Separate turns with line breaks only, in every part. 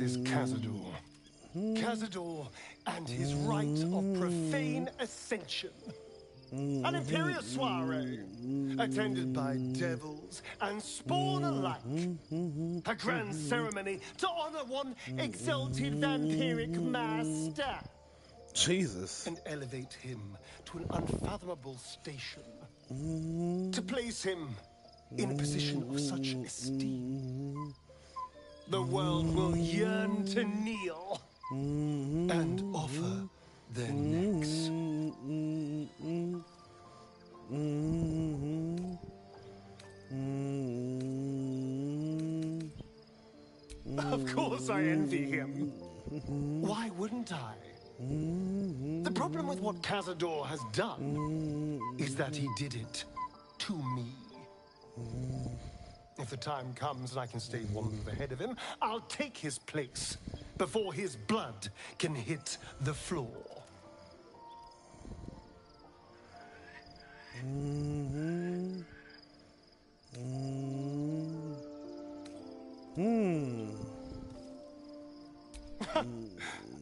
is Cazador. Cazador and his rite of profane ascension. An imperial soiree, attended by devils and spawn alike. A grand ceremony to honor one exalted vampiric master.
Jesus.
And elevate him to an unfathomable station. To place him in a position of such esteem. The world will yearn to kneel and offer their necks. Of course I envy him. Why wouldn't I? The problem with what Cazador has done is that he did it to me. If the time comes and I can stay one move ahead of him, I'll take his place before his blood can hit the floor.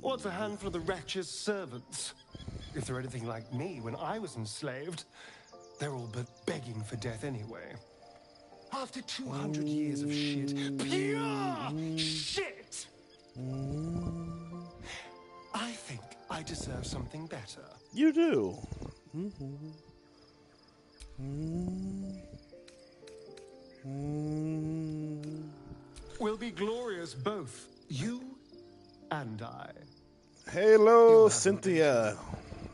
What's a handful of the wretch's servants? If they're anything like me when I was enslaved, they're all but begging for death anyway. After 200 years of shit, pure shit! I think I deserve something better.
You do.
We'll be glorious, both you and I.
Hello, Cynthia.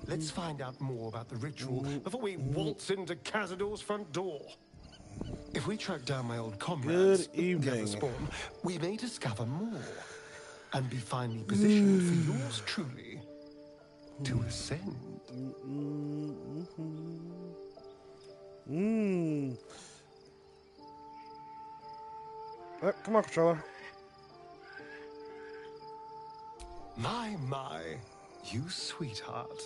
Let's find out more about the ritual before we waltz into Cazador's front door. If we track down my old comrades,
good evening,
Spawn, we may discover more and be finally positioned for yours truly to ascend.
Come on, controller.
My, you sweetheart.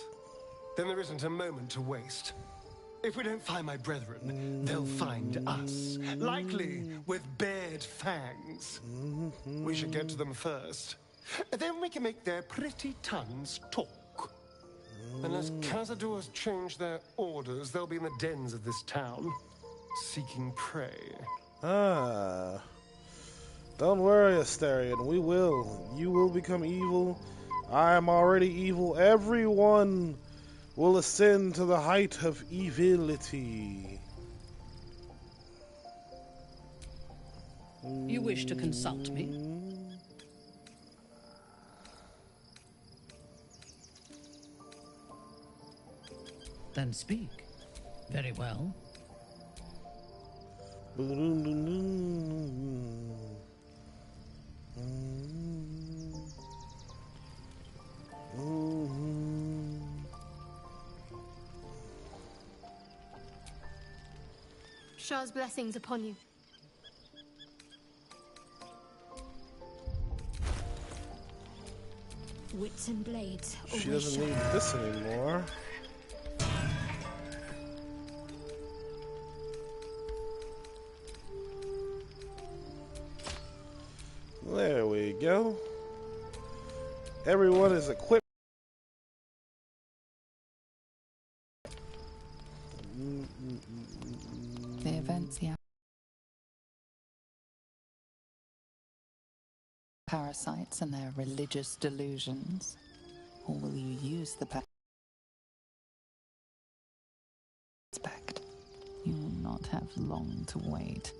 Then there isn't a moment to waste. If we don't find my brethren, they'll find us, likely with bared fangs. We should get to them first. Then we can make their pretty tongues talk. Unless Cazador's change their orders, they'll be in the dens of this town, seeking prey.
Don't worry, Asterion. We will. You will become evil. I am already evil. Everyone will ascend to the height of evility.
You wish to consult me? Then speak. Very well.
Shah's blessings upon you. Wits and blades.
She doesn't need this anymore. There we go. Everyone is equipped.
The events, yeah. Parasites and their religious delusions, or will you use the aspect? You will not have long to wait.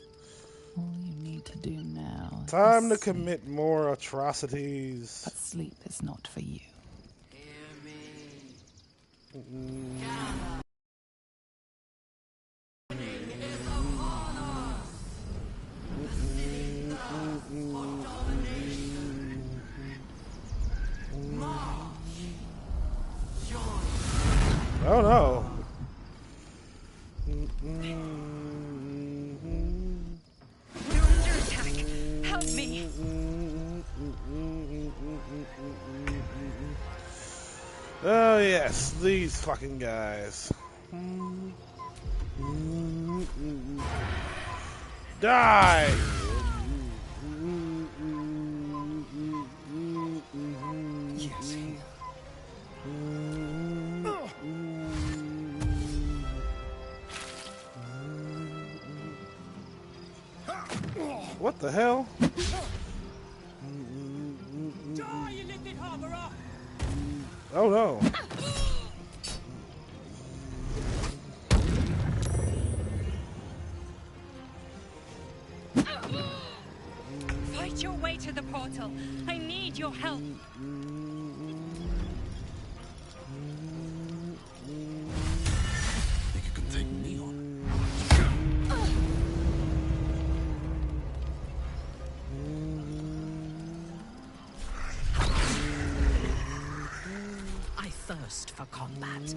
All you need to do now
Time to commit more atrocities.
But sleep is not for you.
Hear me.
Oh no.
You're under attack. Help me.
Oh yes, these fucking guys. Die! What the hell?
Die, you little harborer!
Oh no.
Fight your way to the portal. I need your help.
Think you can take me on?
I thirst for combat.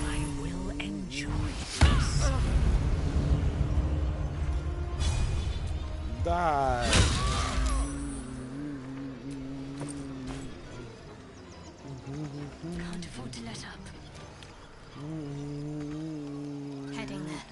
I will enjoy this.
Die.
Can't afford to let up. Heading there.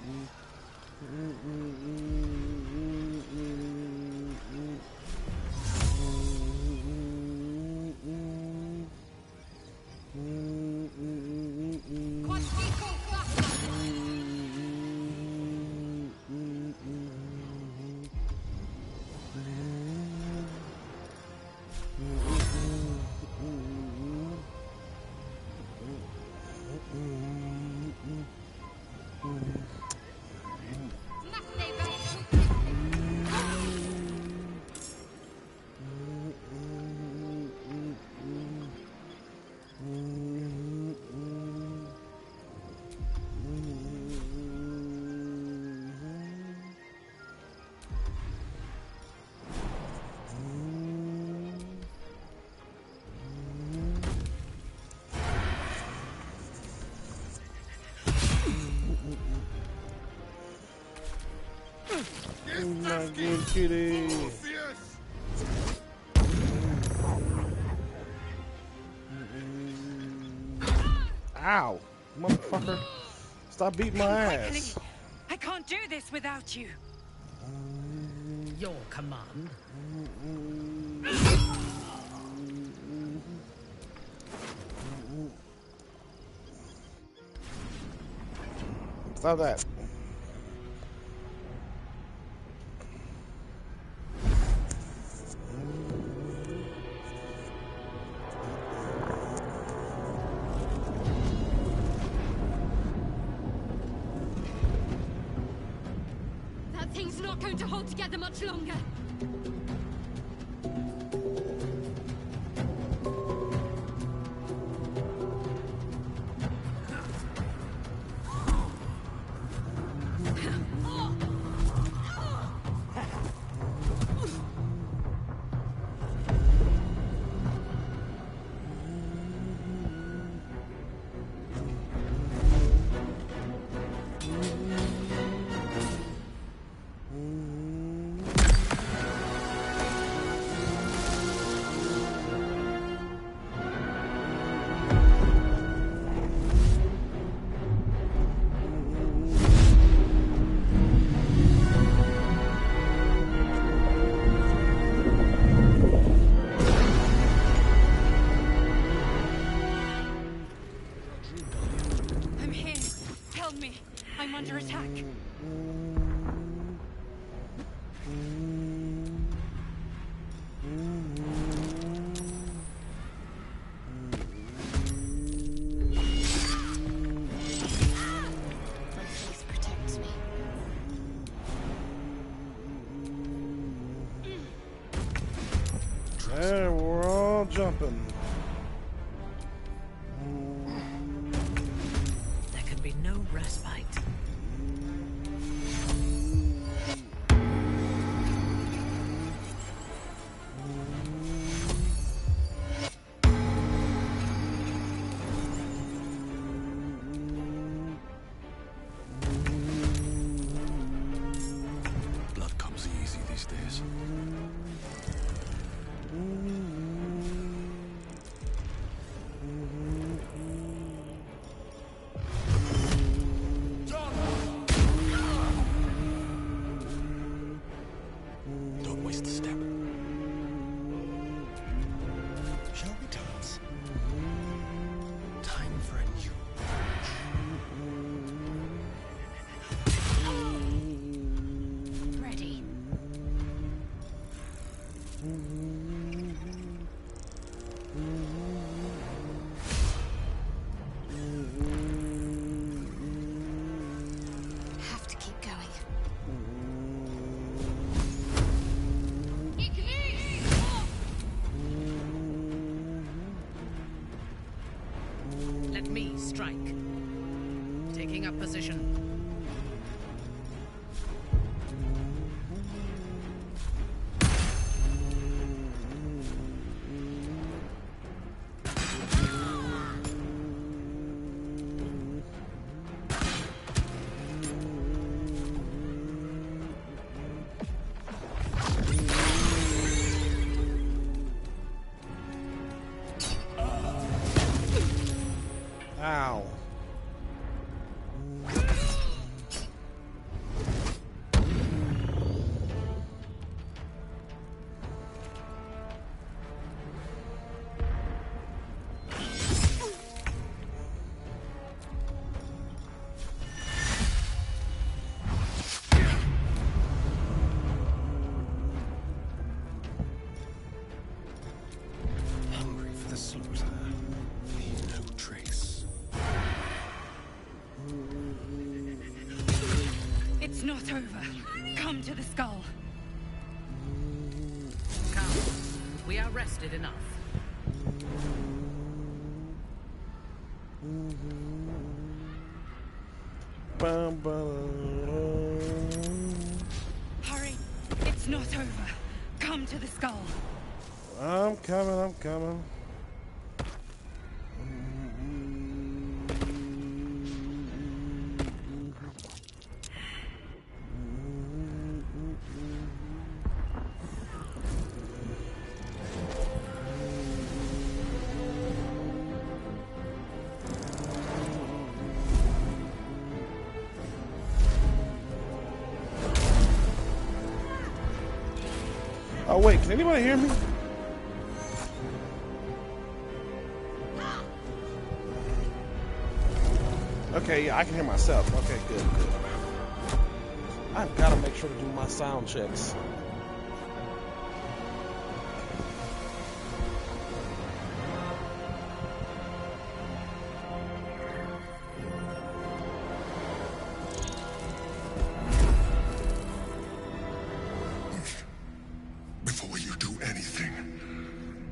My good kitty. Ow, motherfucker. Stop beating my ass.
I can't do this without you.
Your command.
Stop that.
That thing's not going to hold together much longer.
I'm here. Help me. I'm under attack.
My face protects me.
And we're all jumping.
There can be no respite.
Blood comes easy these days.
John!
Taking up position.
Ow.
Hungry for the slaughter. Leave no trace.
It's not over. Come to the skull.
Come. We are rested enough.
Bum, bum.
Hurry. It's not over. Come to the skull.
I'm coming, I'm coming. Oh wait, can anybody hear me? Okay, yeah, I can hear myself. Okay, good, good. I've got to make sure to do my sound checks.
Before you do anything,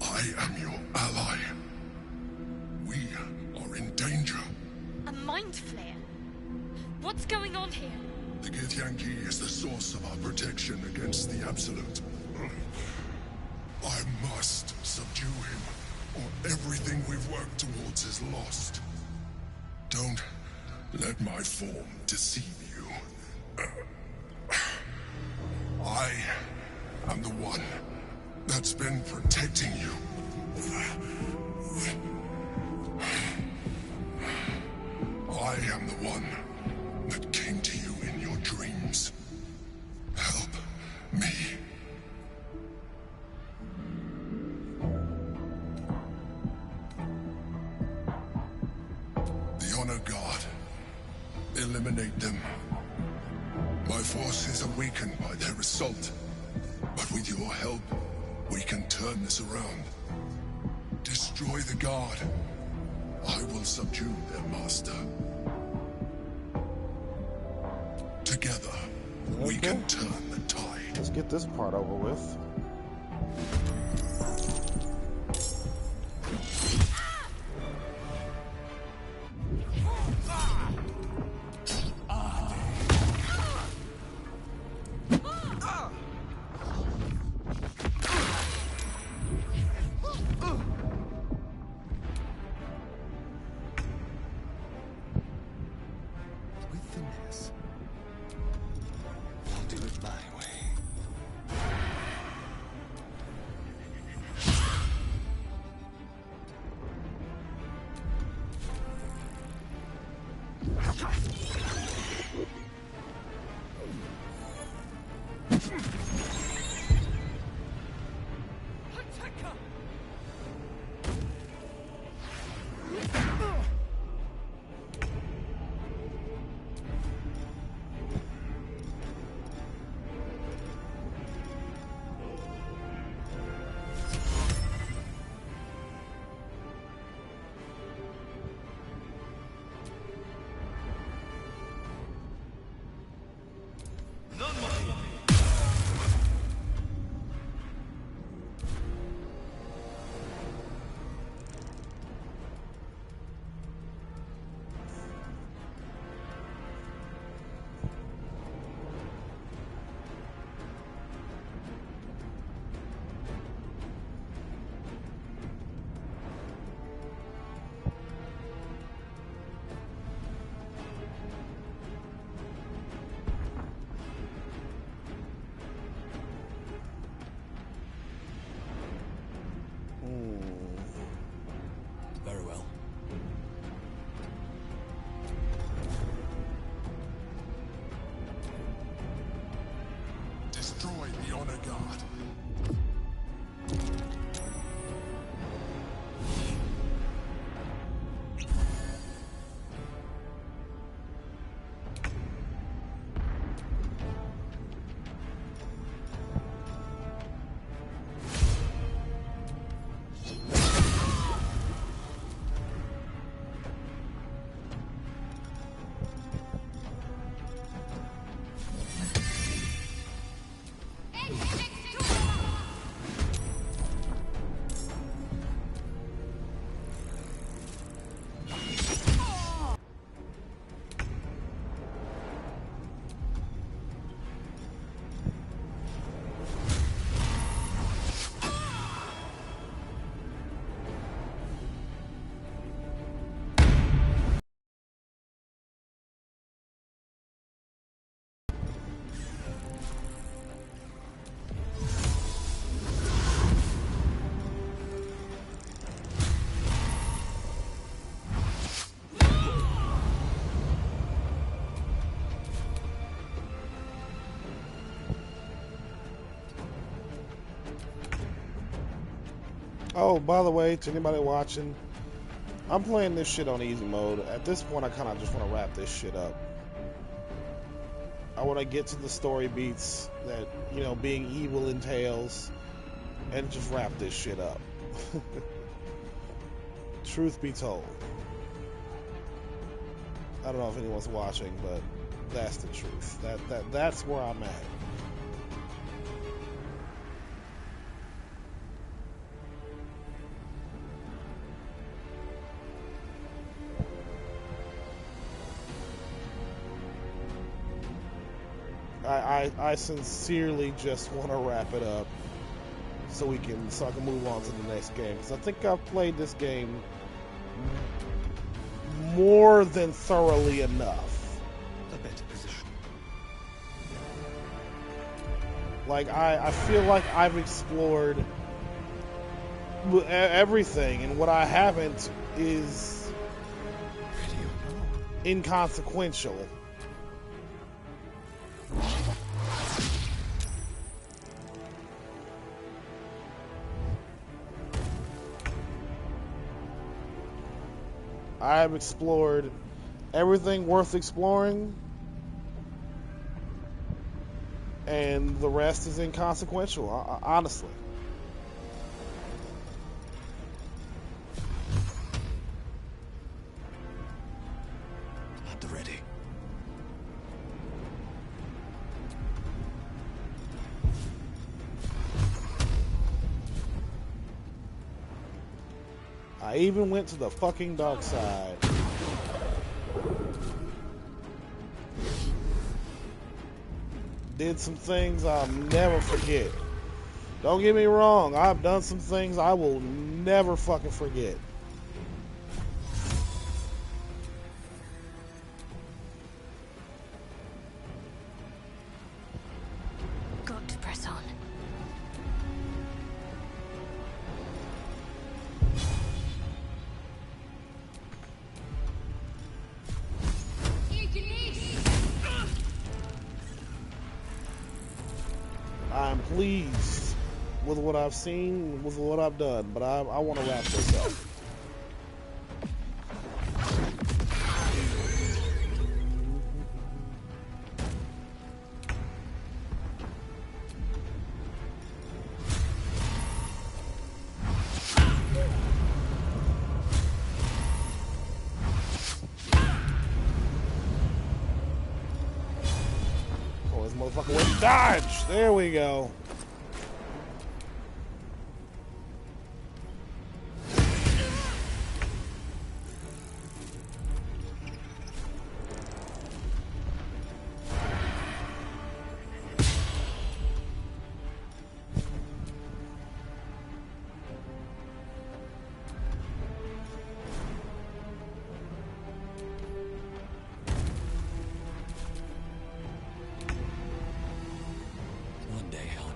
I am your ally. We are in danger.
A mind flare? What's going on here?
The Githyanki is the source of our protection against the Absolute. I must subdue him, or everything we've worked towards is lost. Don't let my form deceive you. I am the one that's been protecting you. I am the one that came to you in your dreams. Help me. The Honor God. Eliminate them. My forces are weakened by their assault. But with your help, we can turn this around. Destroy the Guard. I will subdue their master. Together, we can turn the tide.
Let's get this part over with.
With finesse. I'll do it my way.
the honor guard.
Oh, by the way, to anybody watching, I'm playing this shit on easy mode. At this point, I kind of just want to wrap this shit up. I want to get to the story beats that, you know, being evil entails, and just wrap this shit up. Truth be told. I don't know if anyone's watching, but that's the truth. That's where I'm at. I sincerely just want to wrap it up so I can move on to the next game, because I think I've played this game more than thoroughly enough.
A better position.
Like I feel like I've explored everything, and what I haven't is inconsequential. I have explored everything worth exploring, and the rest is inconsequential, honestly.
At the ready.
I even went to the fucking dark side. Did some things I'll never forget. Don't get me wrong, I've done some things I will never fucking forget.
Got to press on.
I'm pleased with what I've seen, with what I've done, but I want to wrap this up. Oh, this motherfucker went dodge! There we go.
One day I'll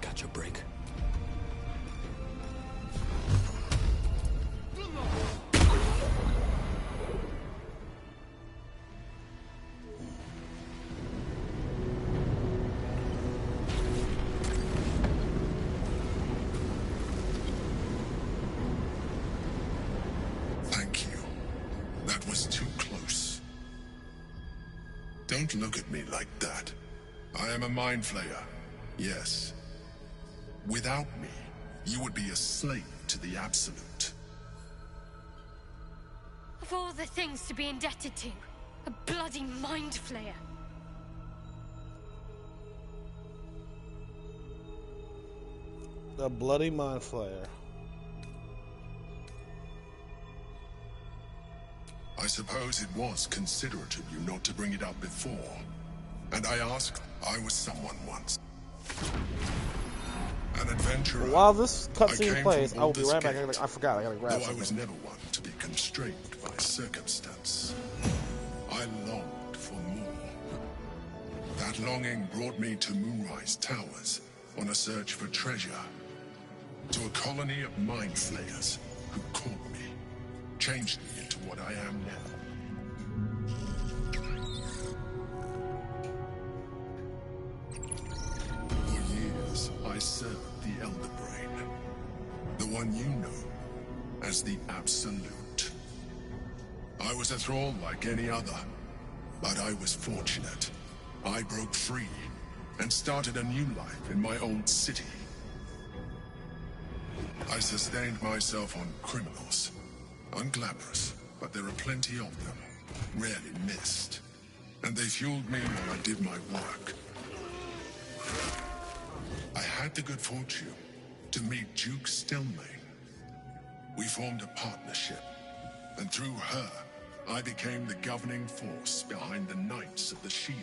Don't look at me like that. I am a mind flayer, yes. Without me, you would be a slave to the Absolute.
Of all the things to be indebted to, a bloody mind flayer.
A bloody mind flayer.
I suppose it was considerate of you not to bring it up before. And I asked, I was someone once. An adventurer.
While this
I
cutscene
came
plays,
from
I will be right back.
Baldur's
I forgot, I gotta grab
Though I
something.
was never one to be constrained by circumstance. I longed for more. That longing brought me to Moonrise Towers on a search for treasure. To a colony of mind flayers who caught me, changed me into what I am now. For years, I served the Elder Brain. The one you know as the Absolute. I was a thrall like any other, but I was fortunate. I broke free and started a new life in my old city. I sustained myself on criminals. Unglamorous, but there are plenty of them. Rarely missed. And they fueled me while I did my work. I had the good fortune to meet Duke Stelmane. We formed a partnership, and through her, I became the governing force behind the Knights of the Shield.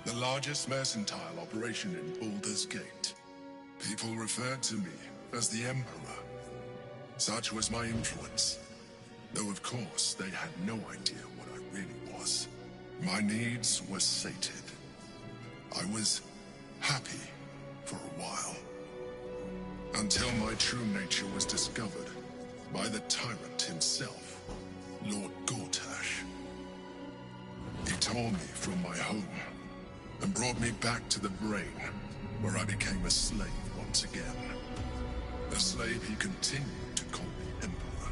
The largest mercantile operation in Baldur's Gate. People referred to me as the Emperor. Such was my influence. Though of course, they had no idea what I really was. My needs were sated. I was happy for a while. Until my true nature was discovered by the tyrant himself, Lord Gortash. He tore me from my home and brought me back to the Brain, where I became a slave once again. A slave he continued to call the Emperor.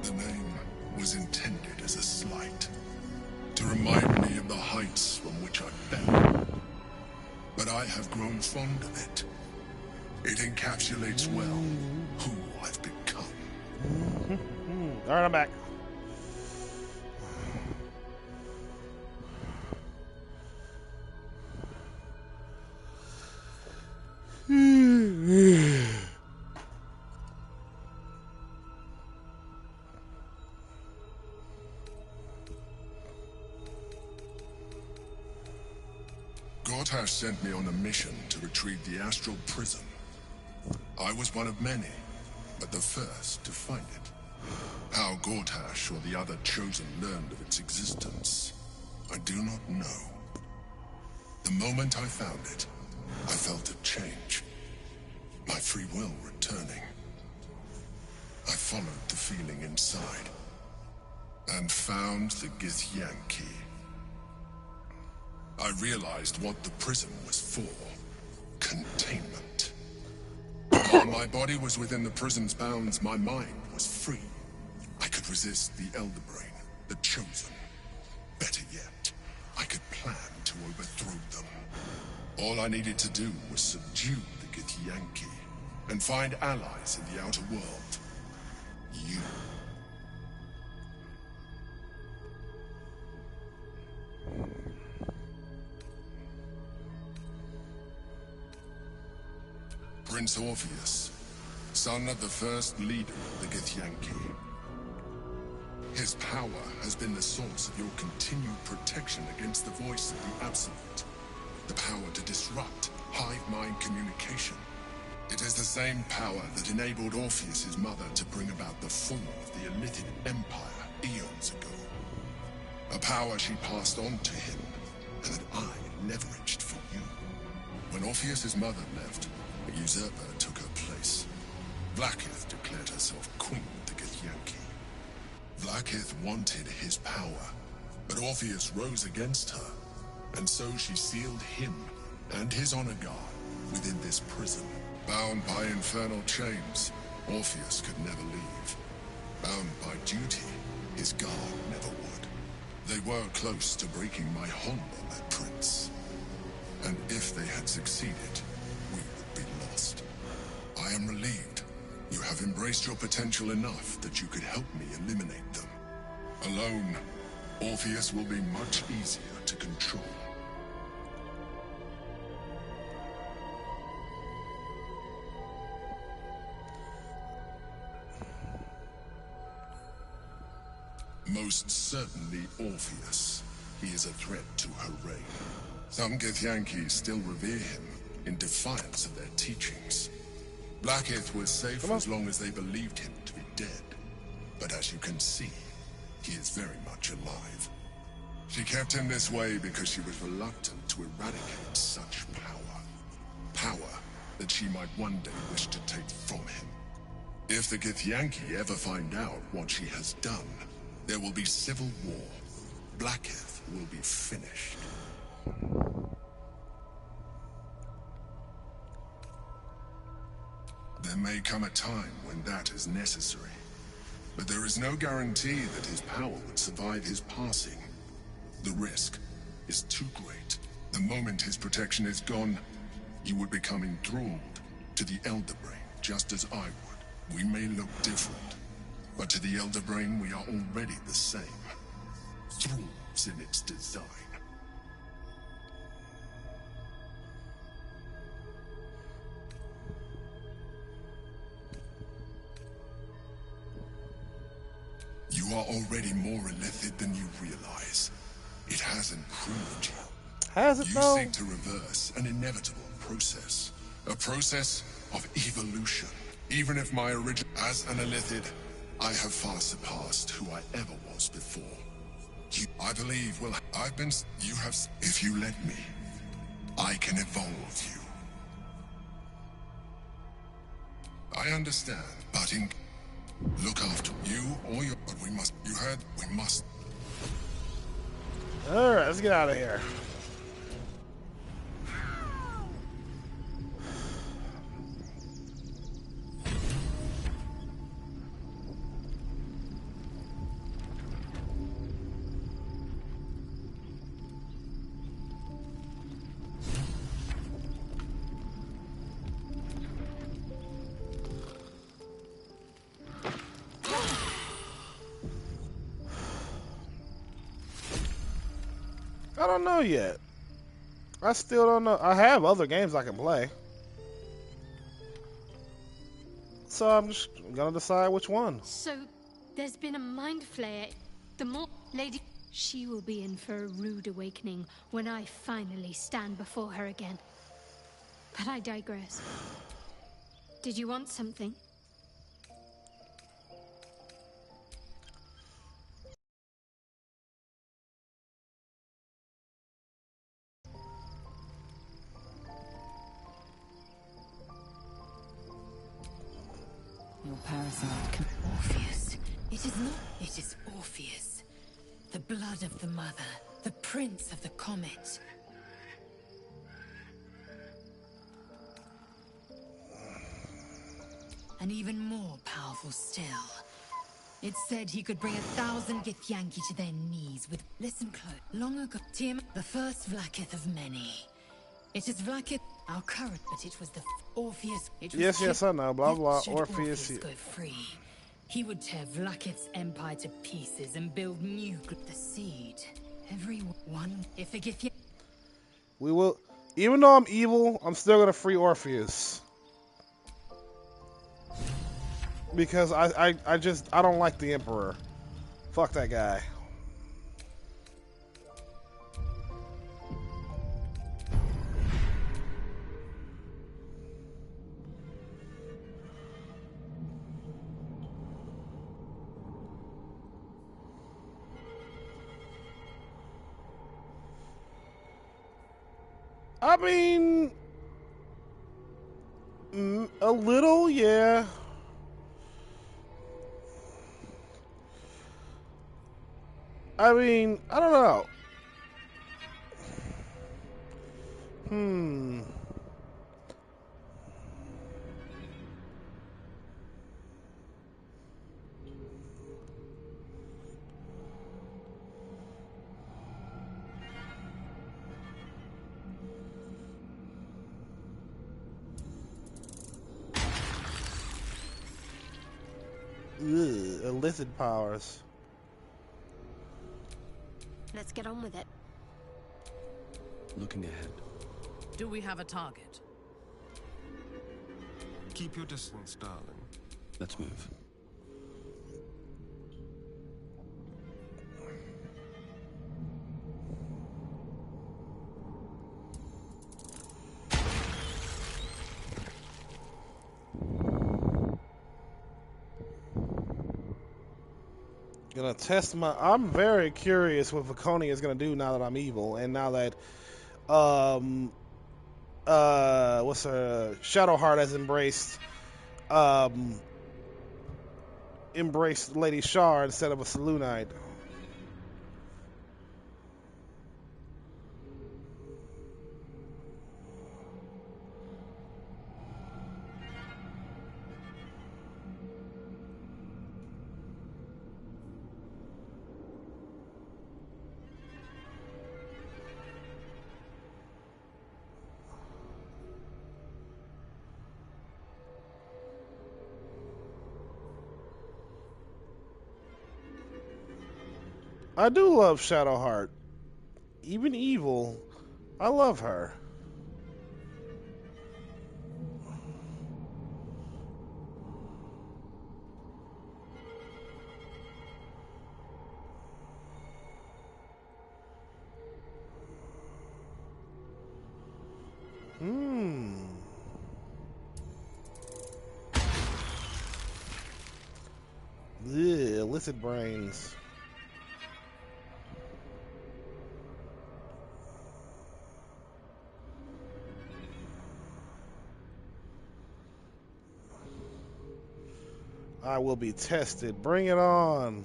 The name was intended as a slight, to remind me of the heights from which I fell. But I have grown fond of it. It encapsulates well who I've become.
Alright, I'm back.
Gortash sent me on a mission to retrieve the astral prism. I was one of many, but the first to find it. How Gortash or the other chosen learned of its existence, I do not know. The moment I found it, I felt a change. My free will returning. I followed the feeling inside, and found the Githyanki. I realized what the prism was for. Containment. While my body was within the prism's bounds, my mind was free. I could resist the Elder Brain, the Chosen. Better yet, I could plan to overthrow them. All I needed to do was subdue the Githyanki, and find allies in the outer world. You. Prince Orpheus, son of the first leader of the Githyanki. His power has been the source of your continued protection against the voice of the Absolute. The power to disrupt hive mind communication. It is the same power that enabled Orpheus's mother to bring about the fall of the Elithid Empire eons ago. A power she passed on to him, and that I leveraged for you. When Orpheus's mother left, a usurper took her place. Vlaakith declared herself queen of the Githyanki. Vlaakith wanted his power, but Orpheus rose against her, and so she sealed him and his honor guard within this prison. Bound by infernal chains, Orpheus could never leave. Bound by duty, his guard never would. They were close to breaking my hold on that prince. And if they had succeeded, we would be lost. I am relieved. You have embraced your potential enough that you could help me eliminate them. Alone, Orpheus will be much easier to control. Most certainly Orpheus. He is a threat to her reign. Some Githyanki still revere him in defiance of their teachings. Blackith was safe for as long as they believed him to be dead. But as you can see, he is very much alive. She kept him this way because she was reluctant to eradicate such power. Power that she might one day wish to take from him. If the Githyanki ever find out what she has done, there will be civil war. Blackith will be finished. There may come a time when that is necessary, but there is no guarantee that his power would survive his passing. The risk is too great. The moment his protection is gone, you would become enthralled to the Elder Brain, just as I would. We may look different, but to the Elder Brain we are already the same. Thralls in its design. You are already more illithid than you realize. It has improved you.
Has it though?
You seek to reverse an inevitable process. A process of evolution. Even if my origin as an illithid, I have far surpassed who I ever was before. You, I believe, you have, if you let me, I can evolve you. I understand, but look after you or your, but we must, you heard, we must.
Alright, let's get out of here. I don't know yet. I still don't know. I have other games I can play. So I'm just gonna decide which one.
So, there's been a mind flayer. The more lady, she will be in for a rude awakening when I finally stand before her again. But I digress. Did you want something?
Your parasite can...
Orpheus. It is not. It is Orpheus. The blood of the mother. The prince of the comet. And even more powerful still. It said he could bring 1,000 Githyanki to their knees with... Listen close. Long ago, Tim, the first Vlaakith of many. It is Vlaakith, our current, but it was the Orpheus. It was
Yes, I know. Blah, blah.
Should
Orpheus.
go free, he would tear Vlaakith's empire to pieces and build new... The seed. Everyone, if a Githyanki...
We will... Even though I'm evil, I'm still gonna free Orpheus. Because I don't like the Emperor. Fuck that guy. I mean, a little, yeah. I mean, I don't know. Illicit powers.
Let's get on with it.
Looking ahead.
Do we have a target?
Keep your distance, darling.
Let's move.
Gonna test my. I'm very curious what Viconia is gonna do now that I'm evil, and now that what's her Shadowheart has embraced Lady Shar instead of a Selûnite. I do love Shadowheart. Even evil, I love her. Illicit brains. I will be tested. Bring it on.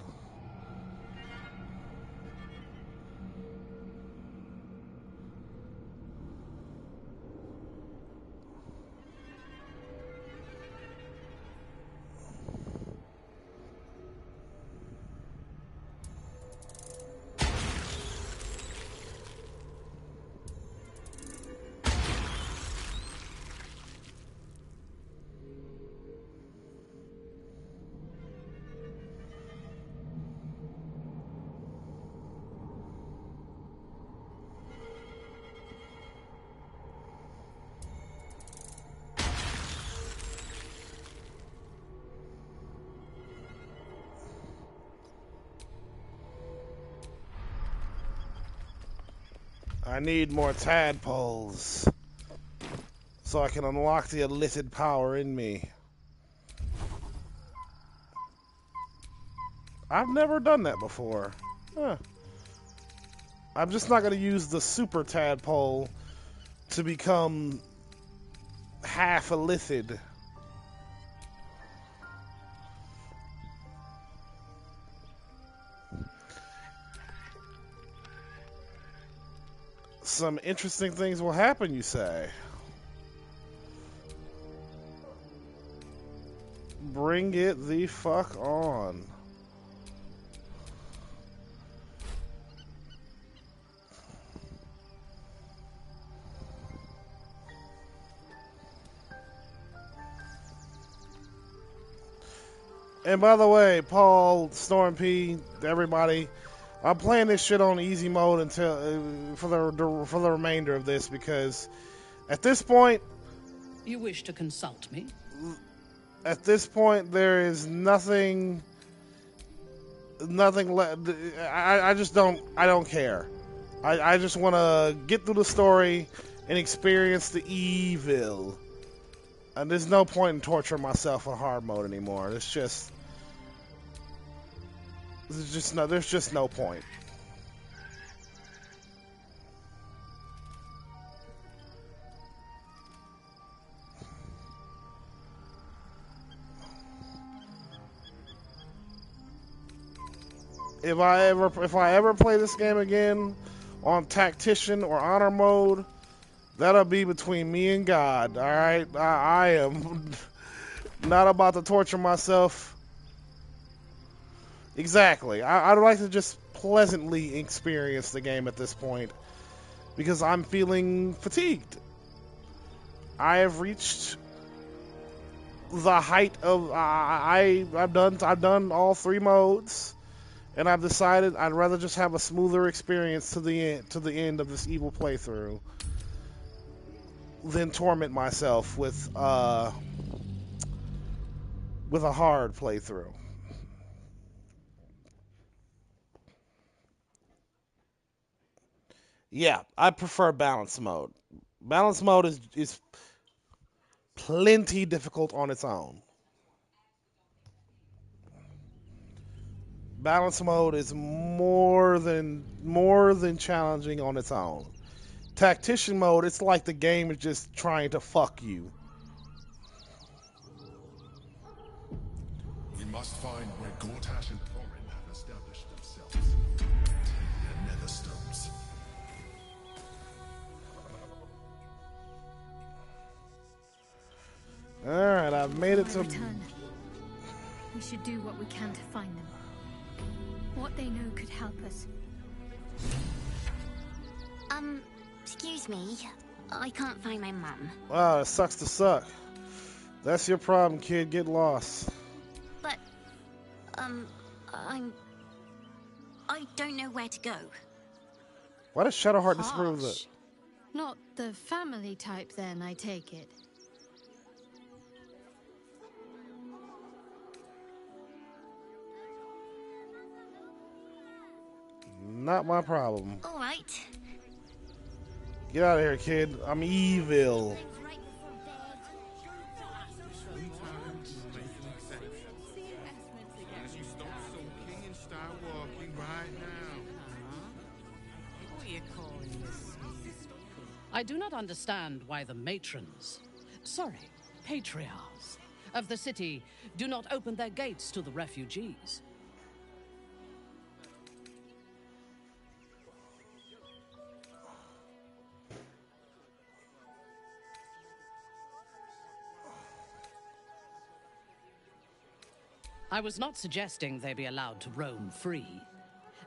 I need more tadpoles so I can unlock the illicit power in me. I've never done that before. Huh. I'm just not going to use the super tadpole to become half illicit. Some interesting things will happen, you say. Bring it the fuck on. And by the way, Paul, Storm P, everybody, I'm playing this shit on easy mode until for the remainder of this, because at this point,
You wish to consult me?
at this point there is nothing left. I just don't care. I just want to get through the story and experience the evil. And there's no point in torturing myself in hard mode anymore. There's just no point. If I ever play this game again on tactician or honor mode, that'll be between me and God. All right, I am not about to torture myself. Exactly. I'd like to just pleasantly experience the game at this point, because I'm feeling fatigued. I have reached the height of I've done all 3 modes, and I've decided I'd rather just have a smoother experience to the end of this evil playthrough than torment myself with a hard playthrough. Yeah, I prefer balance mode. Balance mode is plenty difficult on its own. Balance mode is more than challenging on its own. Tactician mode, it's like the game is just trying to fuck you.
We must find where Gortash and Thorin have established themselves. Their nether stones.
Alright, I've made it to...
Return. We should do what we can to find them. What they know could help us.
Excuse me. I can't find my mum.
Wow, it sucks to suck. That's your problem, kid. Get lost.
But, I don't know where to go.
Why does Shadowheart disapprove of that?
Not the family type, then, I take it.
Not my problem.
All right.
Get out of here, kid. I'm evil.
I do not understand why the matrons, patriarchs of the city do not open their gates to the refugees. I was not suggesting they be allowed to roam free.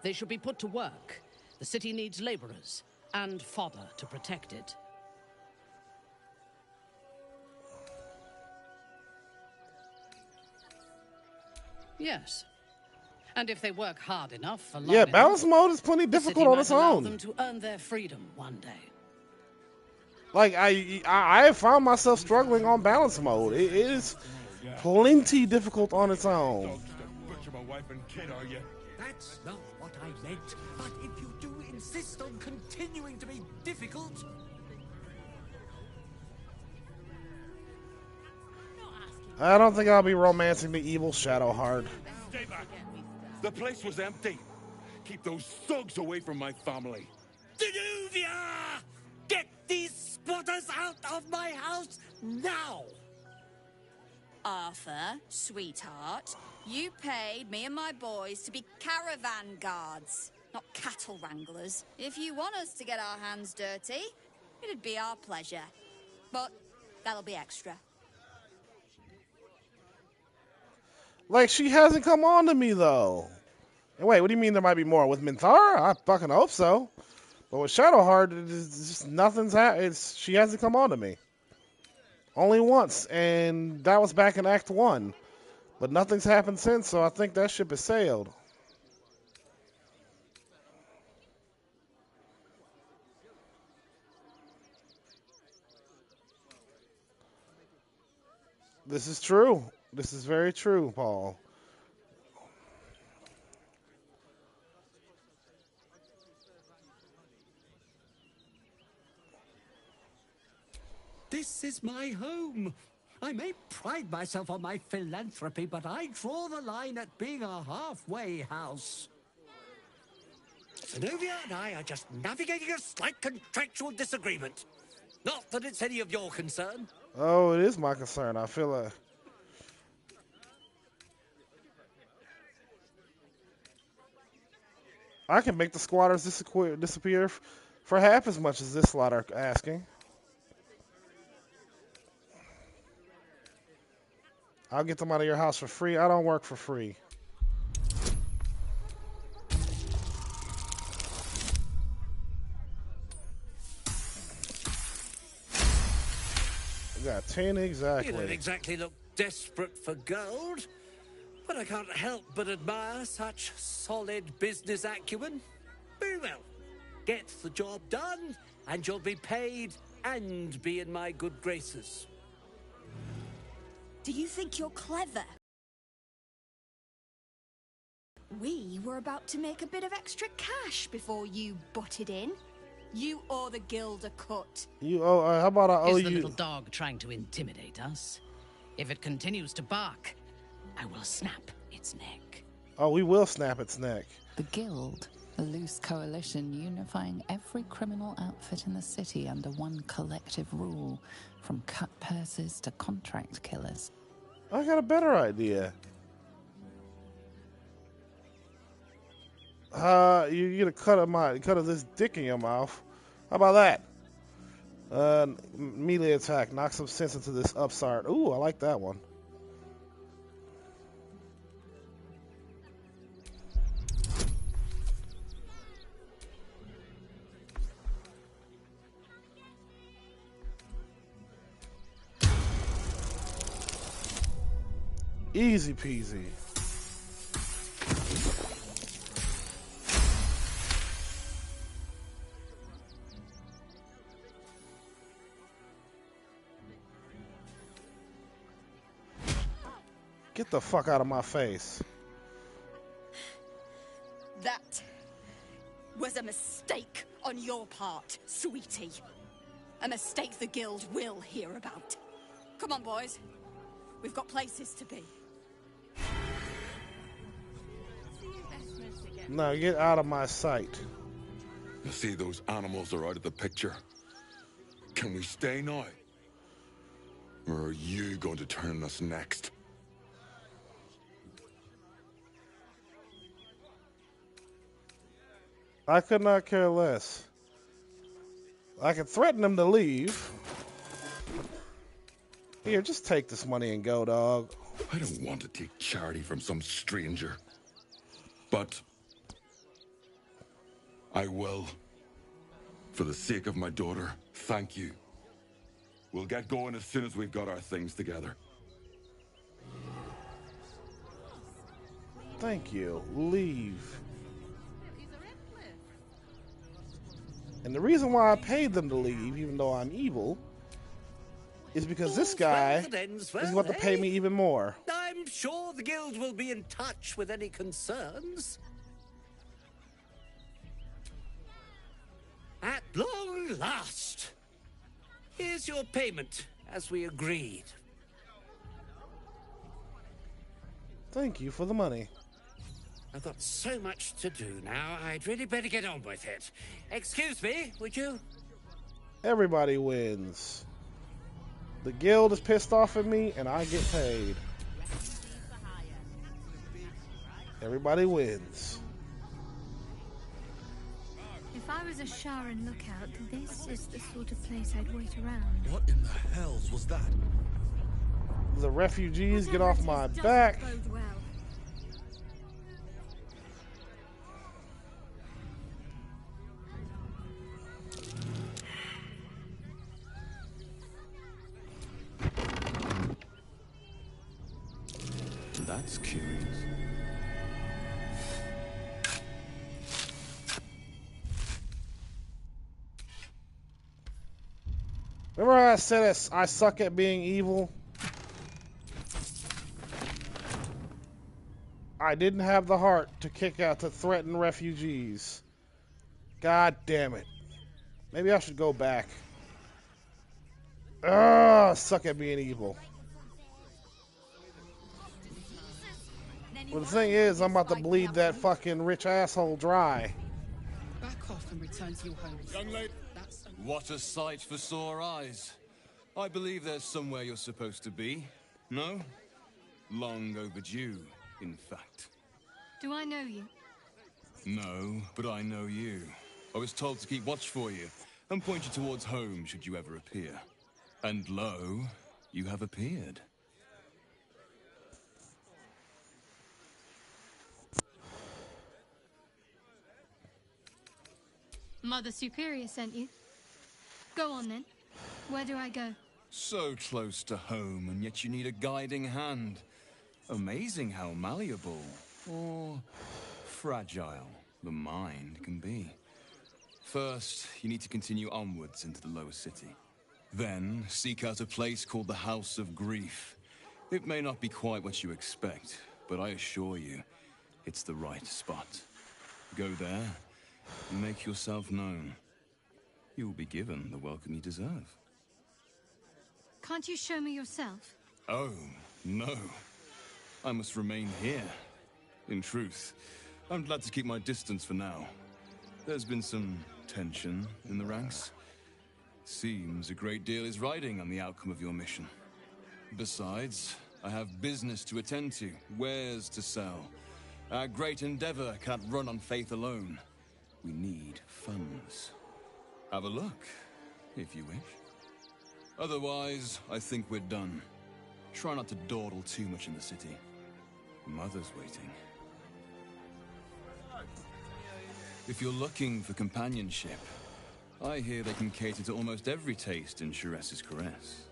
They should be put to work. The city needs laborers and fodder to protect it. Yes. And if they work hard enough for long enough,
balance mode is plenty difficult on its own.
Them to earn their freedom one day.
Like I found myself struggling on balance mode. It is plenty difficult on its own.
That's not what I meant. But if you do insist on continuing to be difficult...
I don't think I'll be romancing the evil Shadowheart.
Stay back. The place was empty. Keep those thugs away from my family.
Danuvia! Get these squatters out of my house now!
Arthur, sweetheart, you paid me and my boys to be caravan guards, not cattle wranglers. If you want us to get our hands dirty, it'd be our pleasure. But that'll be extra.
Like, she hasn't come on to me, though. And wait, what do you mean there might be more? With Minthara? I fucking hope so. But with Shadowheart, it's just nothing's happened. She hasn't come on to me. Only once, and that was back in Act 1. But nothing's happened since, so I think that ship has sailed. This is true. This is very true, Paul.
This is my home. I may pride myself on my philanthropy, but I draw the line at being a halfway house. Zenobia and I are just navigating a slight contractual disagreement. Not that it's any of your concern.
Oh, it is my concern. I feel like... I can make the squatters disappear for half as much as this lot are asking. I'll get them out of your house for free. I don't work for free. I got 10 exactly.
You don't exactly look desperate for gold, but I can't help but admire such solid business acumen. Very well. Get the job done, and you'll be paid and be in my good graces.
Do you think you're clever? We were about to make a bit of extra cash before you butted in. You owe the guild a cut.
You owe, how about I owe
Is
you?
the little dog trying to intimidate us? If it continues to bark, I will snap its neck.
Oh, we will snap its neck.
The Guild, a loose coalition unifying every criminal outfit in the city under one collective rule, from cut purses to contract killers.
I got a better idea. You get a cut of this dick in your mouth. How about that? Melee attack. Knock some sense into this upstart. Ooh, I like that one. Easy peasy. Get the fuck out of my face.
That was a mistake on your part, sweetie. A mistake the guild will hear about. Come on, boys. We've got places to be.
No, get out of my sight.
You see, those animals are out of the picture. Can we stay now? Or are you going to turn us next?
I could not care less. I could threaten them to leave. Here, just take this money and go, dog.
I don't want to take charity from some stranger. But I will. For the sake of my daughter, thank you. We'll get going as soon as we've got our things together.
Thank you. Leave. And the reason why I paid them to leave, even though I'm evil, is because this guy is about to pay me even more.
I'm sure the guild will be in touch with any concerns. At long last, here's your payment, as we agreed.
Thank you for the money.
I've got so much to do now, I'd really better get on with it. Excuse me, would you?
Everybody wins. The guild is pissed off at me, and I get paid. Everybody wins.
If I was a Sharan lookout, this is the sort of place I'd wait around.
What in the hells was that?
The refugees, get off my back.
Bode well.
That's curious.
Remember how I said I suck at being evil? I didn't have the heart to kick out to threaten refugees. God damn it. Maybe I should go back. Ugh, I suck at being evil. Well, the thing is, I'm about to bleed that fucking rich asshole dry.
Back off and return to your homes.
Young lady.
What a sight for sore eyes. I believe there's somewhere you're supposed to be. No? Long overdue, in fact.
Do I know you?
No, but I know you. I was told to keep watch for you and point you towards home should you ever appear. And lo, you have appeared.
Mother Superior sent you. Go on then. Where do I go?
So close to home, and yet you need a guiding hand. Amazing how malleable, or fragile, the mind can be. First, you need to continue onwards into the lower city. Then, seek out a place called the House of Grief. It may not be quite what you expect, but I assure you, it's the right spot. Go there, and make yourself known. You will be given the welcome you deserve.
Can't you show me yourself?
Oh, no. I must remain here. In truth, I'm glad to keep my distance for now. There's been some tension in the ranks. Seems a great deal is riding on the outcome of your mission. Besides, I have business to attend to, wares to sell. Our great endeavor cannot run on faith alone. We need funds. Have a look, if you wish. Otherwise, I think we're done. Try not to dawdle too much in the city. Mother's waiting. If you're looking for companionship, I hear they can cater to almost every taste in Sharess's caress.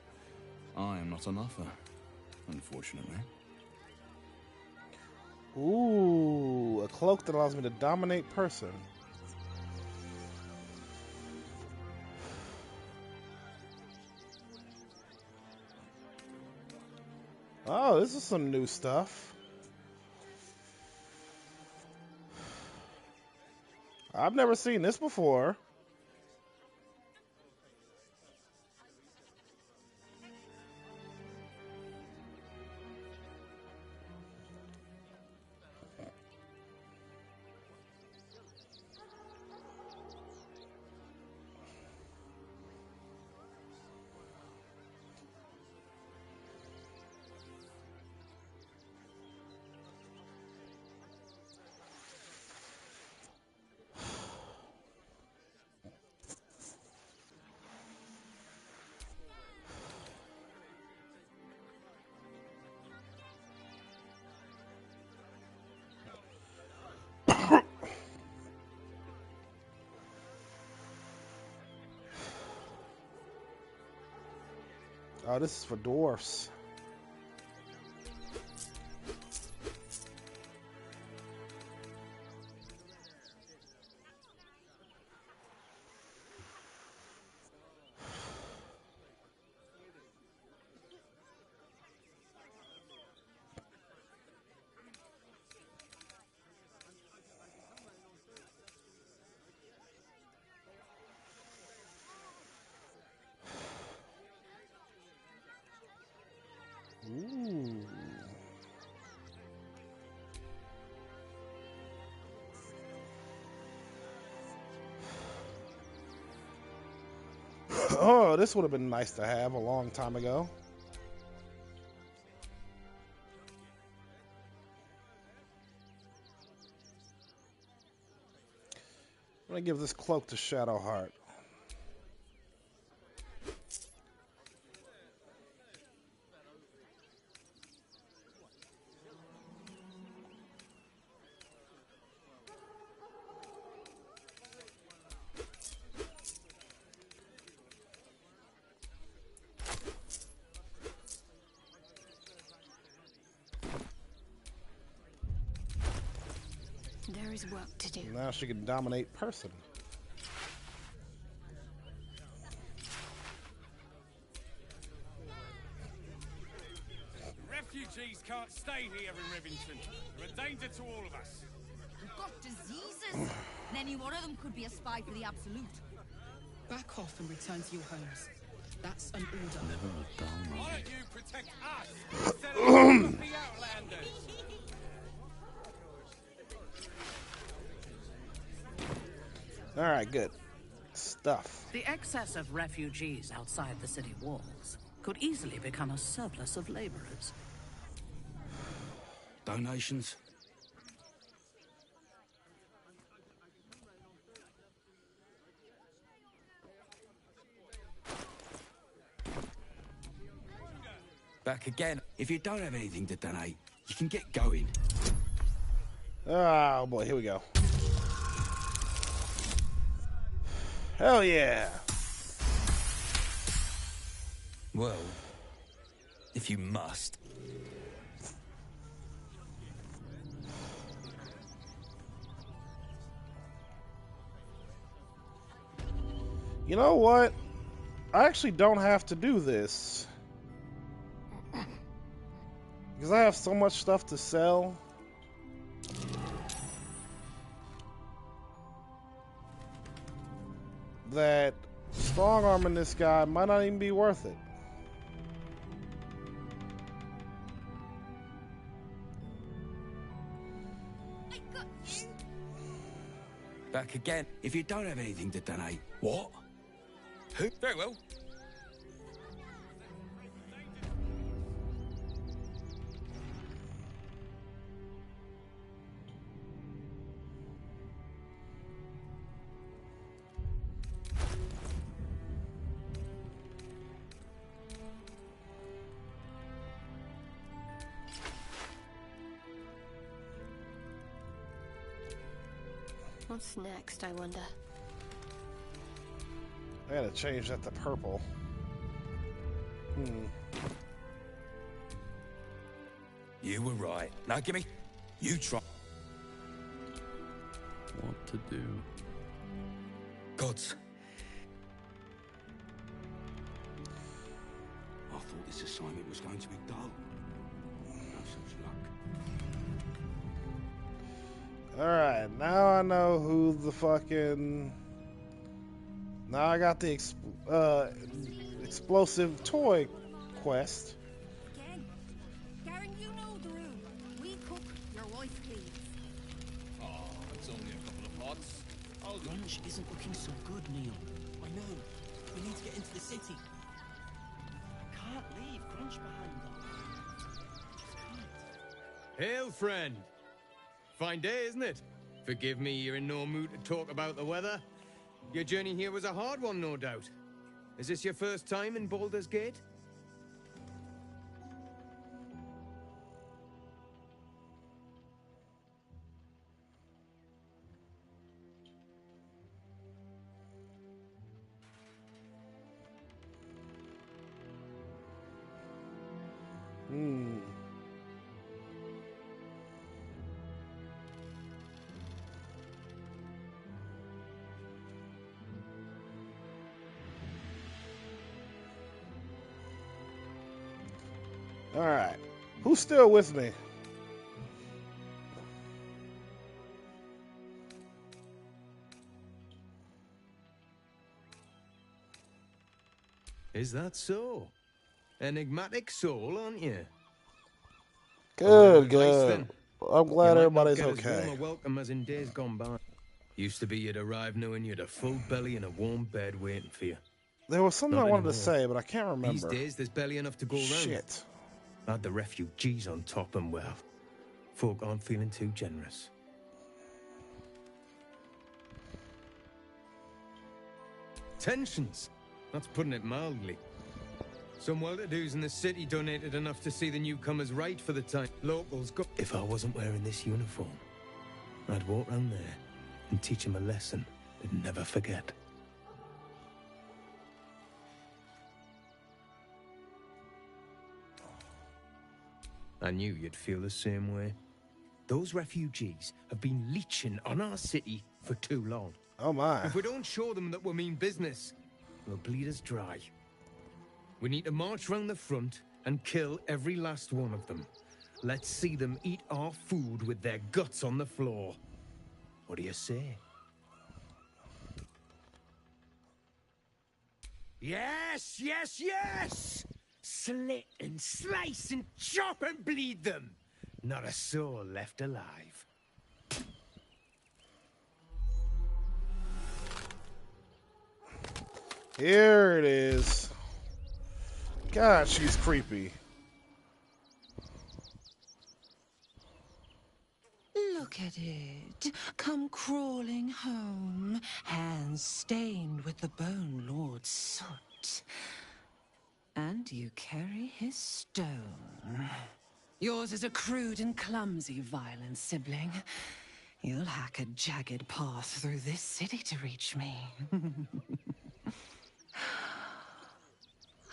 I am not on offer, unfortunately.
Ooh, a cloak that allows me to dominate person. Oh, this is some new stuff. I've never seen this before. Oh, this is for dwarfs. Ooh. Oh, this would have been nice to have a long time ago. I'm gonna give this cloak to Shadowheart.
There is work to do.
Now she can dominate person.
Refugees can't stay here in Rivington. They're a danger to all of us.
We've got diseases. And any one of them could be a spy for the Absolute.
Back off and return to your homes. That's an order.
Never a dull
Why
moment.
don't you protect us instead of the Outlanders?
All right, good stuff.
The excess of refugees outside the city walls could easily become a surplus of laborers.
Donations? Back again. If you don't have anything to donate, you can get going.
Oh boy, here we go. Hell yeah.
Well, if you must.
You know what? I actually don't have to do this. Because I have so much stuff to sell. That strong arming this guy might not even be worth it.
Back again. If you don't have anything to donate, what? Who? Very well.
What's next, I wonder?
I gotta change that to purple.
You were right. Now give me... You try...
What to do?
Gods. I thought this assignment was going to be dull. No such luck.
Alright, now I know who the fucking... Now I got the explosive toy quest.
Again. Garen, you know the room. We cook, your wife cleans.
Oh, it's only a couple of pots.
Lunch isn't looking so good, Neil. I know. We need to get into the city. Can't leave Crunch behind, though. Just can't.
Hail, friend. Fine day, isn't it? Forgive me, you're in no mood to talk about the weather. Your journey here was a hard one, no doubt. Is this your first time in Baldur's Gate?
Alright. Who's still with me?
Is that so? Enigmatic soul, aren't you?
Good,
Nice,
good.
then.
I'm glad
You might
everybody's
not get as
okay.
warm a welcome as in days gone by. Used to be you'd arrive knowing you'd a full belly and a warm bed waiting for you.
There was something
Not
I wanted to
anymore.
say, but I can't remember.
These days, there's barely enough to go around.
Shit.
Add the refugees on top and, well, folk aren't feeling too generous. Tensions. That's putting it mildly. Some well-to-dos in the city donated enough to see the newcomers right for the time. Locals go... If I wasn't wearing this uniform, I'd walk round there and teach them a lesson they'd never forget. I knew you'd feel the same way. Those refugees have been leeching on our city for too long.
Oh my.
If we don't show them that we mean business, they'll bleed us dry. We need to march round the front and kill every last one of them. Let's see them eat our food with their guts on the floor. What do you say? Yes, yes, yes! Slit and slice and chop and bleed them. Not a soul left alive.
Here it is. God, she's creepy.
Look at it. Come crawling home, hands stained with the Bone Lord's soot. And you carry his stone. Yours is a crude and clumsy violent sibling. You'll hack a jagged path through this city to reach me.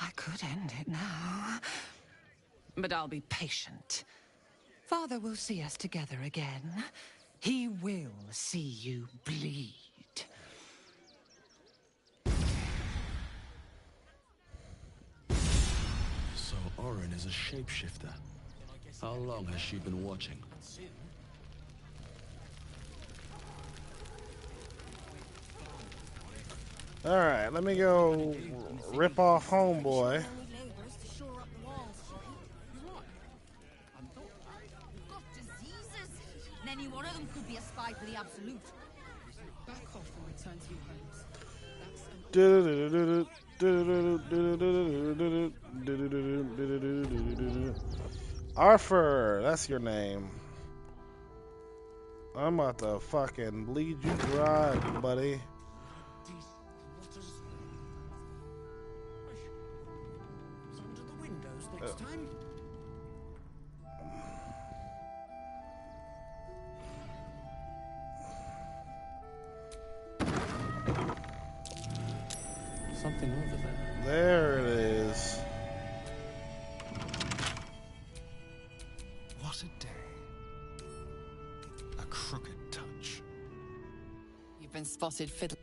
I could end it now. But I'll be patient. Father will see us together again. He will see you bleed.
So Orin is a shapeshifter. How long has she been watching?
Alright, let me go rip off homeboy.
Any one of them could be a spy for the Absolute.
Back off and return to your homes.
Arthur, that's your name. I'm about to fucking bleed you dry, buddy.
Under the windows next time.
Something over there.
There it is.
What a day. A crooked touch.
You've been spotted fiddling.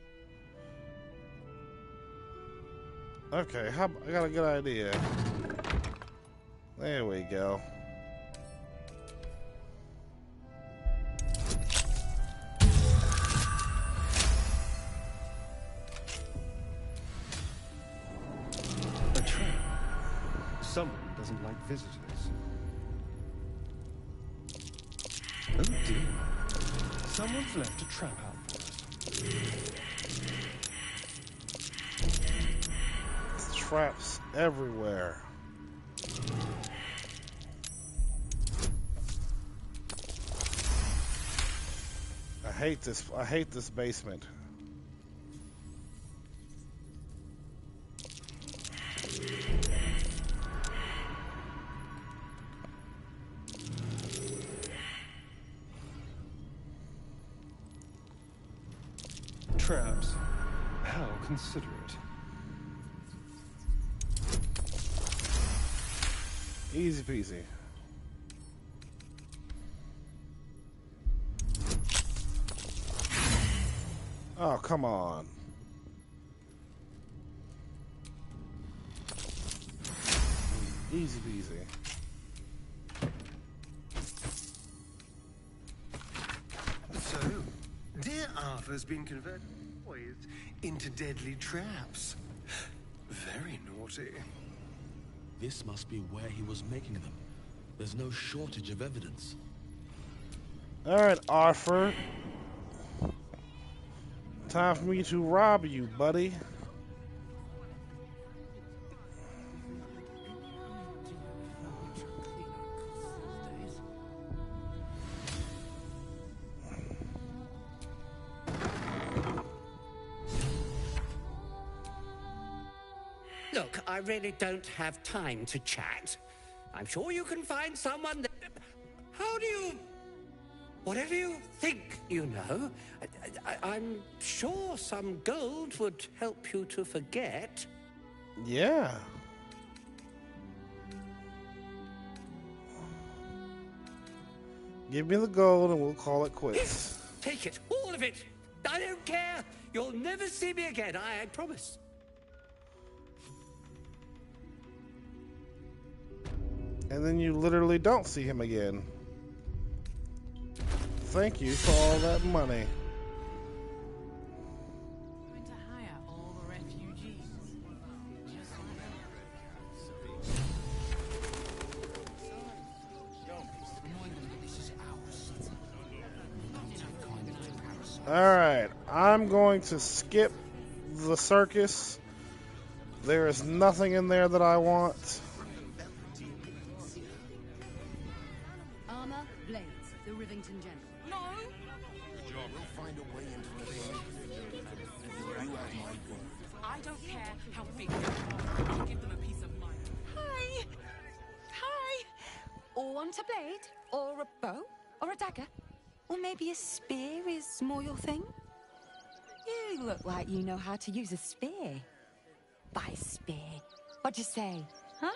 Okay, I got a good idea. There we go.
A trap. Someone doesn't like visitors. Oh dear. Someone's left a trap out for us.
Traps everywhere. I hate this basement.
Traps. How considerate.
Easy peasy. Oh, come on. Easy peasy.
So, dear Arthur's been converted into deadly traps. Very naughty.
This must be where he was making them. There's no shortage of evidence.
Alright, Arthur. Time for me to rob you, buddy.
Look, I really don't have time to chat. I'm sure you can find someone that... How do you... Whatever you think you know, I'm sure some gold would help you to forget.
Yeah. Give me the gold and we'll call it quits.
Take it, all of it. I don't care. You'll never see me again, I promise.
And then you literally don't see him again. Thank you for all that money.
Going to hire all the refugees. Just
Alright, I'm going to skip the circus. There is nothing in there that I want.
Armor, blades, the Rivington General. No!
We'll find a way into it. You have my word.
I don't care how big they are. Give them a piece of mind.
Hi! Hi! Or want a blade? Or a bow? Or a dagger? Or maybe a spear is more your thing? You look like you know how to use a spear. By spear,
What you say? Huh?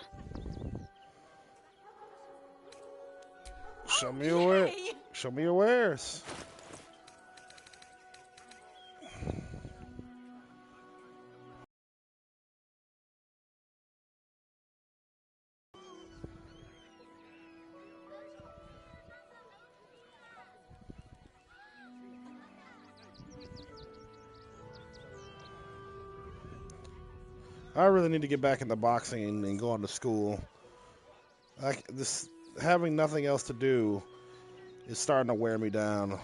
Show me your wares. Show me your wares. I really need to get back into boxing and going to school. This having nothing else to do is starting to wear me down.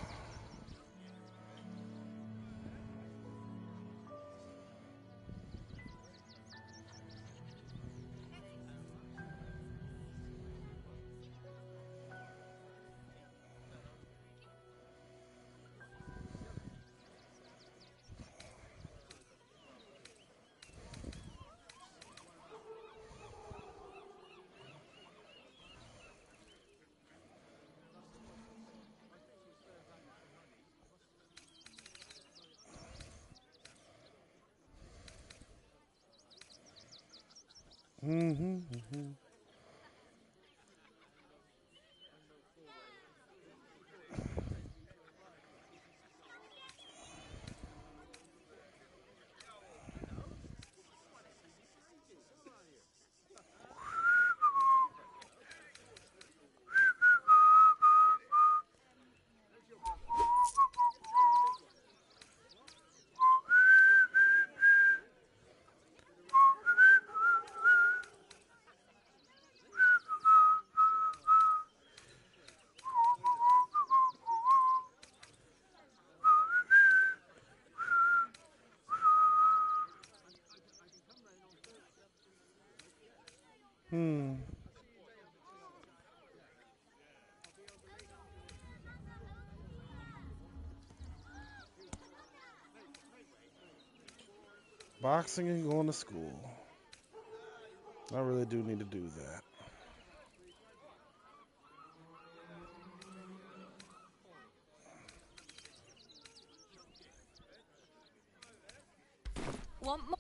Boxing and going to school. I really do need to do that.
Want more?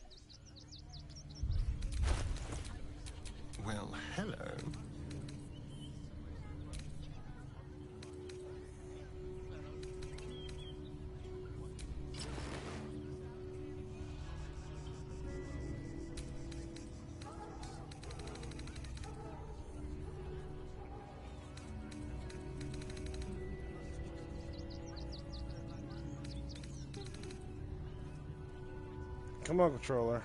Well, hello.
Come on, controller.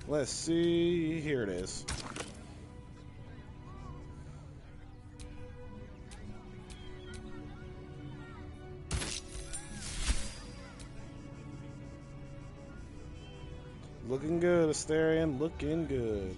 Let's see. Here it is. Looking good, Asterion. Looking good.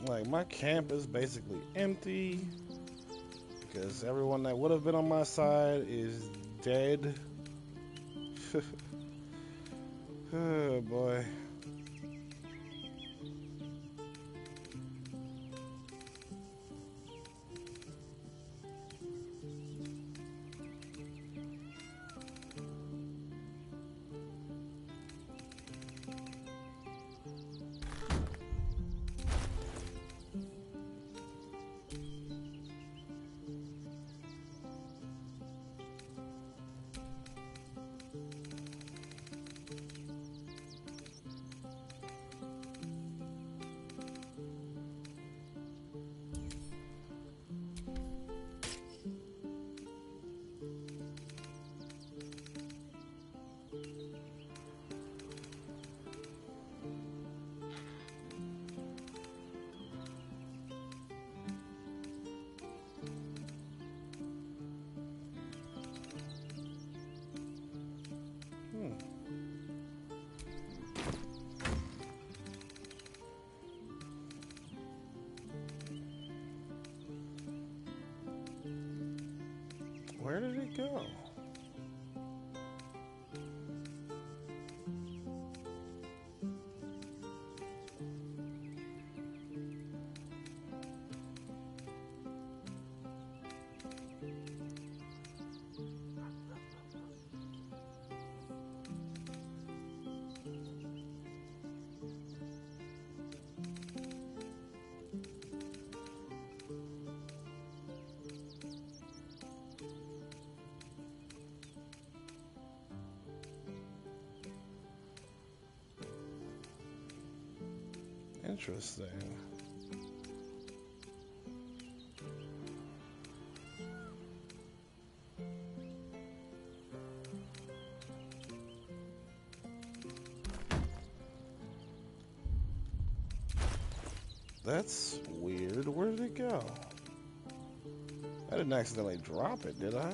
Like, my camp is basically empty because everyone that would have been on my side is dead. Oh boy. Where did it go? Interesting. That's weird. Where did it go? I didn't accidentally drop it, did I?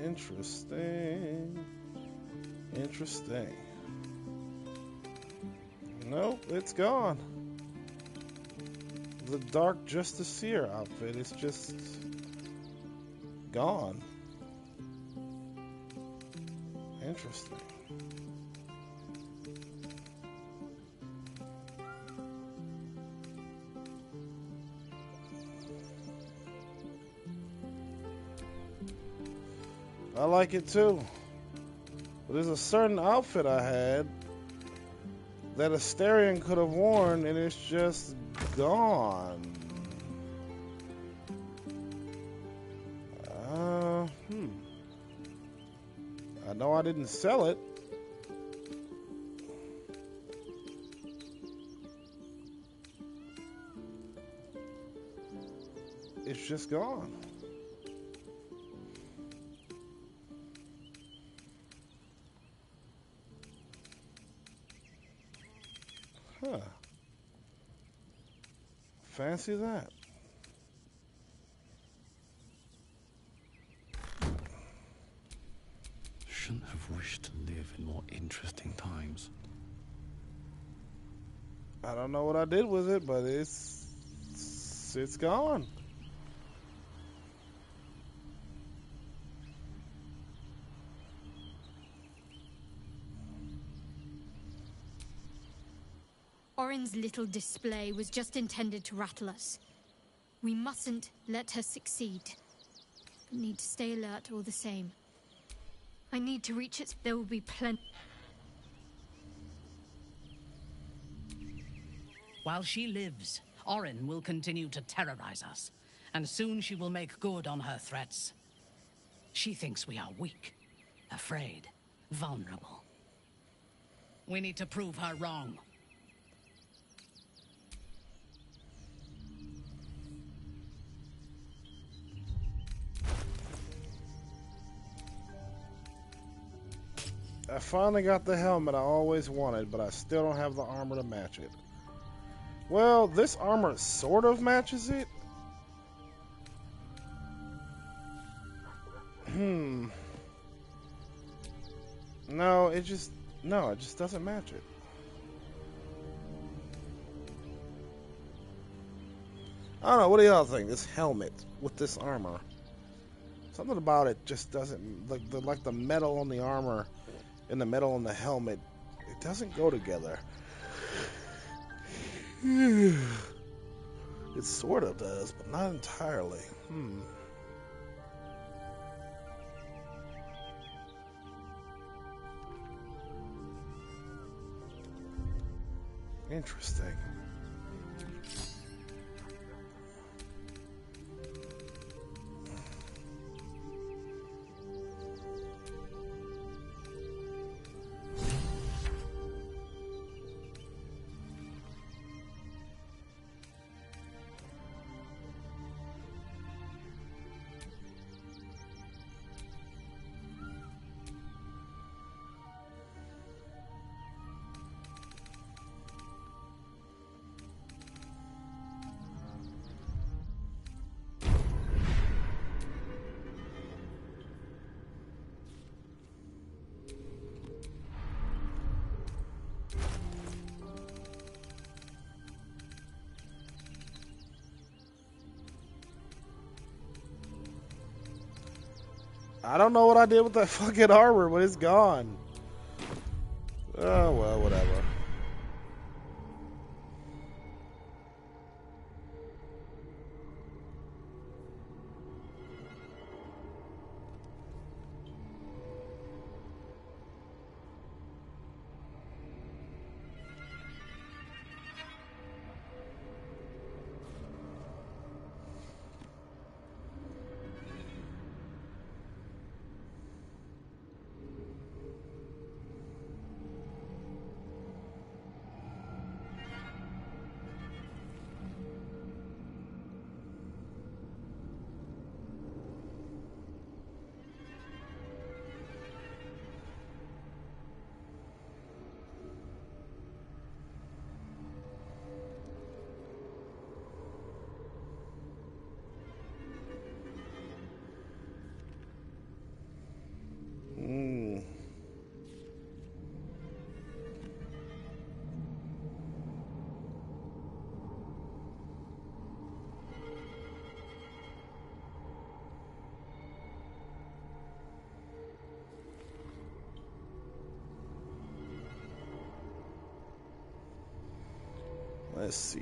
Interesting. Interesting. Nope, it's gone. The Dark Justiciar outfit is just gone. Interesting. I like it too. But there's a certain outfit I had that Astarion could have worn and it's just gone. I know I didn't sell it. It's just gone. Huh. Fancy that.
Shouldn't have wished to live in more interesting times.
I don't know what I did with it, but it's gone.
Orin's little display was just intended to rattle us. We mustn't let her succeed. But need to stay alert all the same. I need to reach it. There will be plenty.
While she lives, Orin will continue to terrorize us, and soon she will make good on her threats. She thinks we are weak, afraid, vulnerable. We need to prove her wrong.
I finally got the helmet I always wanted, but I still don't have the armor to match it. Well, this armor sort of matches it. No, it just doesn't match it. I don't know, what do y'all think? This helmet with this armor. Something about it just doesn't, like the metal on the armor and the metal on the helmet, it doesn't go together. It sort of does, but not entirely. Interesting. I don't know what I did with that fucking armor, but it's gone. Oh, well, whatever. Let's see.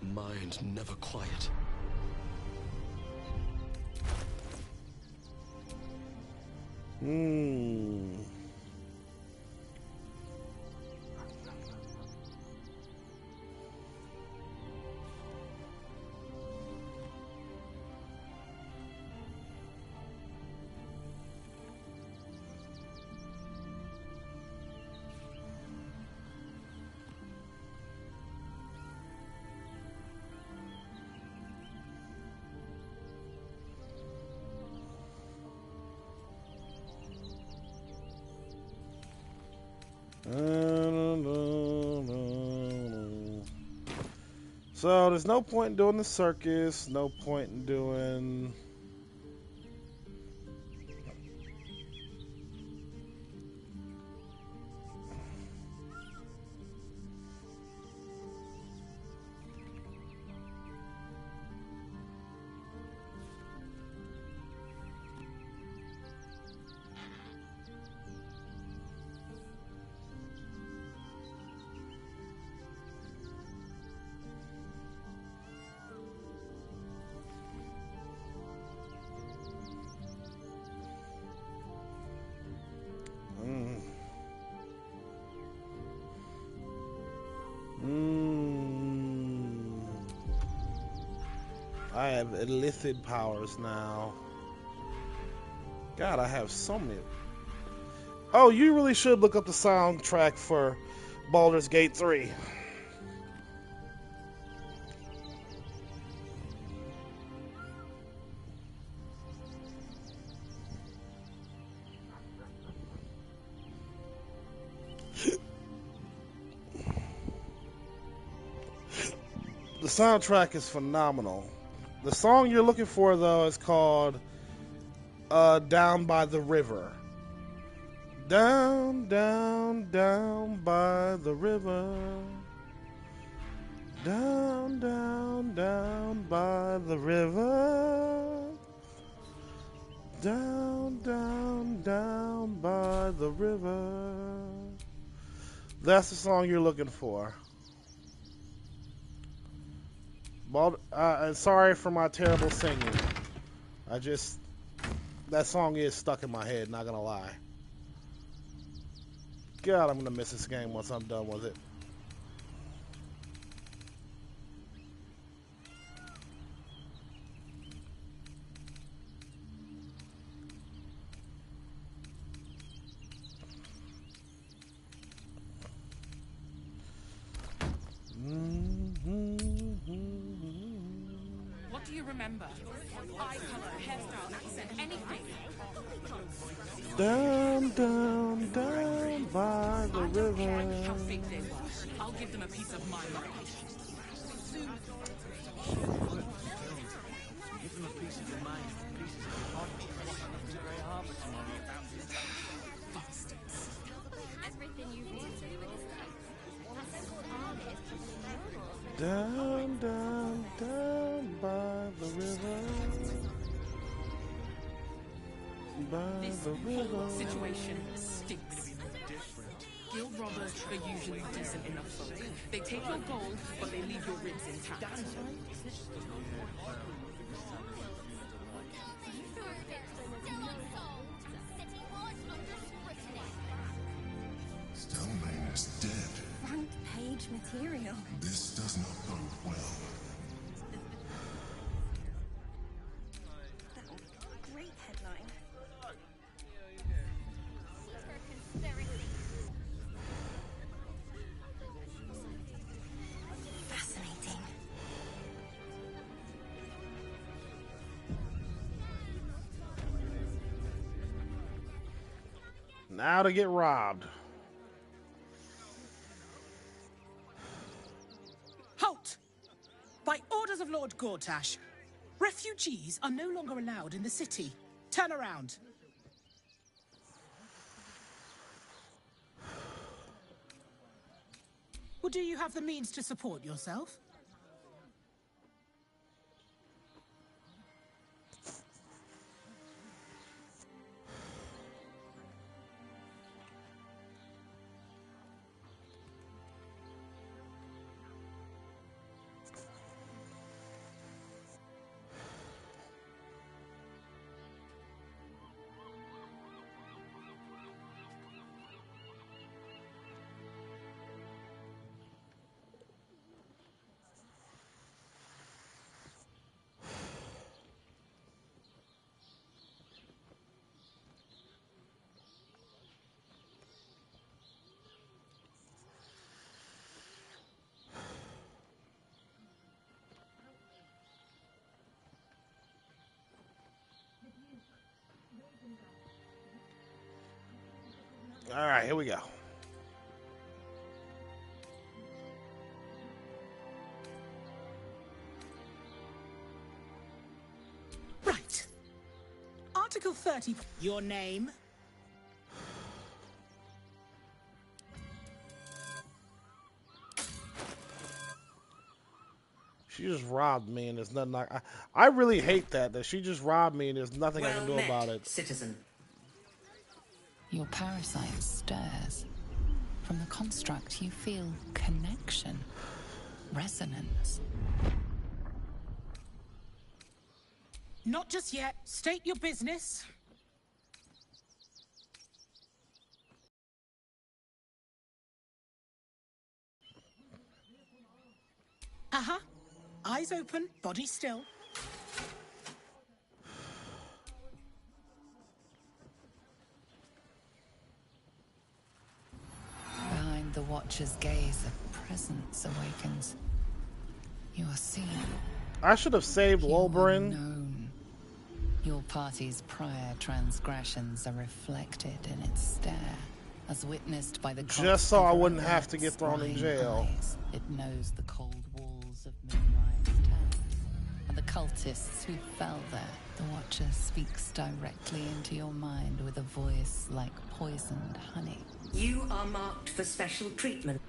Mind never quiet.
So there's no point in doing the circus, no point in doing... I have illicit powers now. God, I have so many. Oh, you really should look up the soundtrack for Baldur's Gate 3. The soundtrack is phenomenal. The song you're looking for, though, is called Down by the River. Down, down, down by the river. Down, down, down by the river. Down, down, down by the river. That's the song you're looking for. And sorry for my terrible singing. That song is stuck in my head, not gonna lie. God, I'm gonna miss this game once I'm done with it.
What do you remember? Eye color, hairstyle, accent, anything.
Down, down, down by the
I don't care
river.
how fake they were. I'll give them a piece of my mind.
Give them a piece of your mind, pieces of your heart. To Grey Harbor tomorrow.
Bastards.
Everything you've been through with
Down, down, down by the river. By
This
the
whole
river.
situation stinks. Guild robbers are usually decent enough folk. They take your gold, but they leave your ribs intact.
Stone is dead.
front page material.
This does not bode well.
Great headline. Fascinating.
Now to get robbed.
Halt! By orders of Lord Gortash, refugees are no longer allowed in the city. Turn around. Well, do you have the means to support yourself?
All right, here we go.
Right. Article 30. Your name?
She just robbed me, and there's nothing I really hate that she just robbed me, and there's nothing I can do about it.
Citizen. Your parasite stirs. From the construct, you feel connection, resonance.
Not just yet. State your business. Uh-huh. Eyes open, body still.
Behind the Watcher's gaze, a presence awakens. You are seen.
I should have saved Wolverine.
Known. Your party's prior transgressions are reflected in its stare, as witnessed by the
just so I wouldn't have to get thrown in jail.
Eyes. It knows the cold walls of Moonrise Tower and the cultists who fell there. The Watcher speaks directly into your mind with a voice like poisoned honey.
You are marked for special treatment.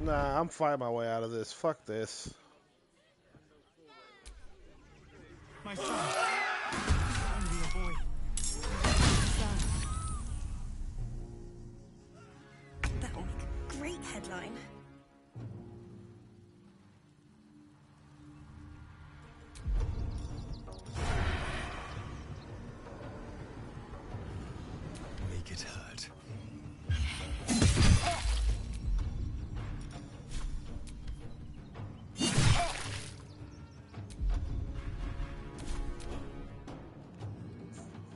Nah, I'm fighting my way out of this. Fuck this.
My son.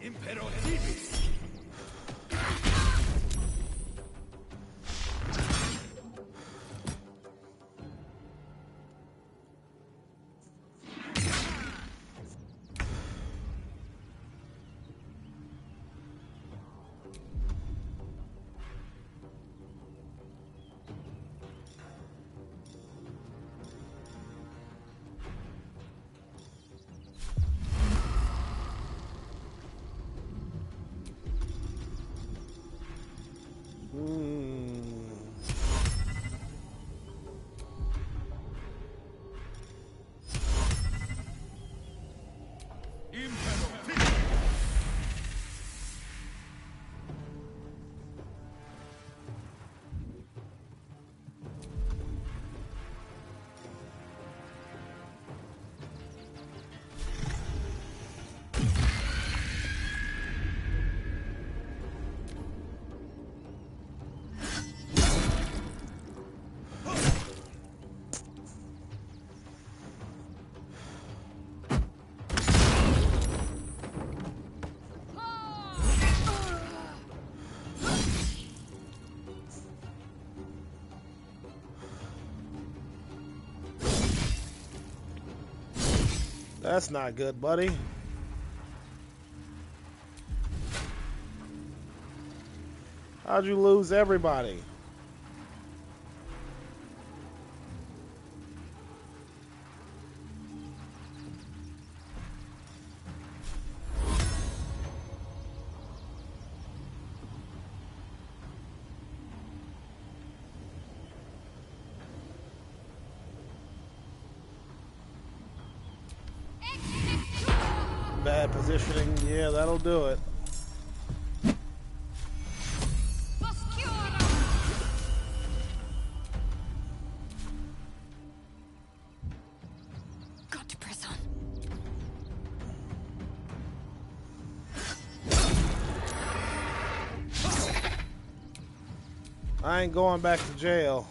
Impero Civis.
That's not good, buddy. How'd you lose everybody? Bad positioning, yeah, that'll do it.
Got to press on.
I ain't going back to jail.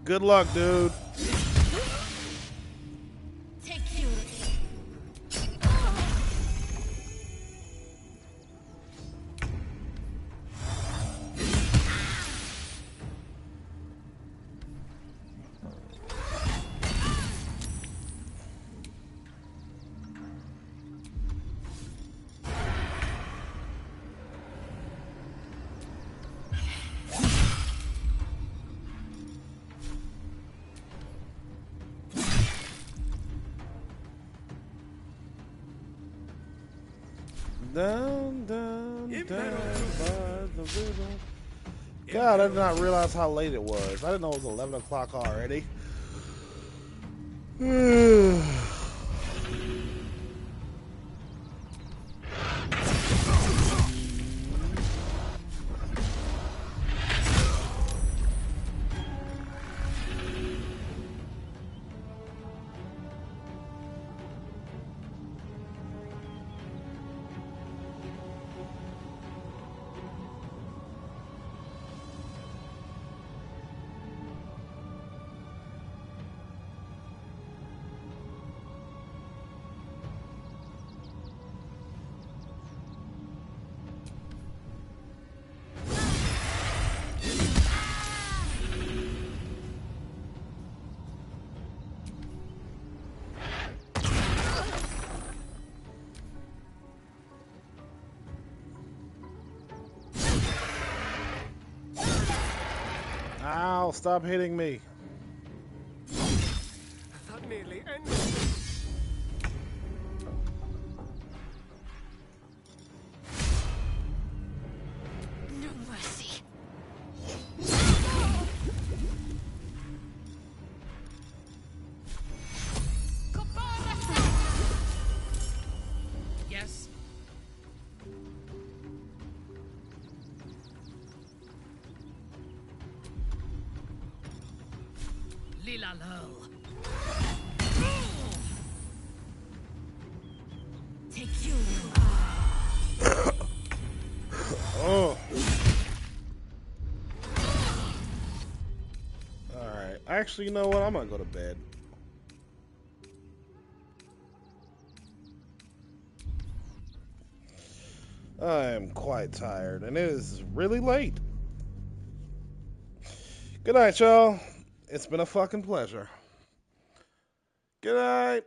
Good luck, dude.
Take you.
Down, down, down by the river. God, I did not realize how late it was. I didn't know it was 11 o'clock already. Ow, stop hitting me.
That nearly ended.
No mercy.
Yes? Lila Lurl.
Take you.
Oh. Alright. Actually, you know what? I'm gonna go to bed. I am quite tired, and it is really late. Good night, y'all. It's been a fucking pleasure. Good night.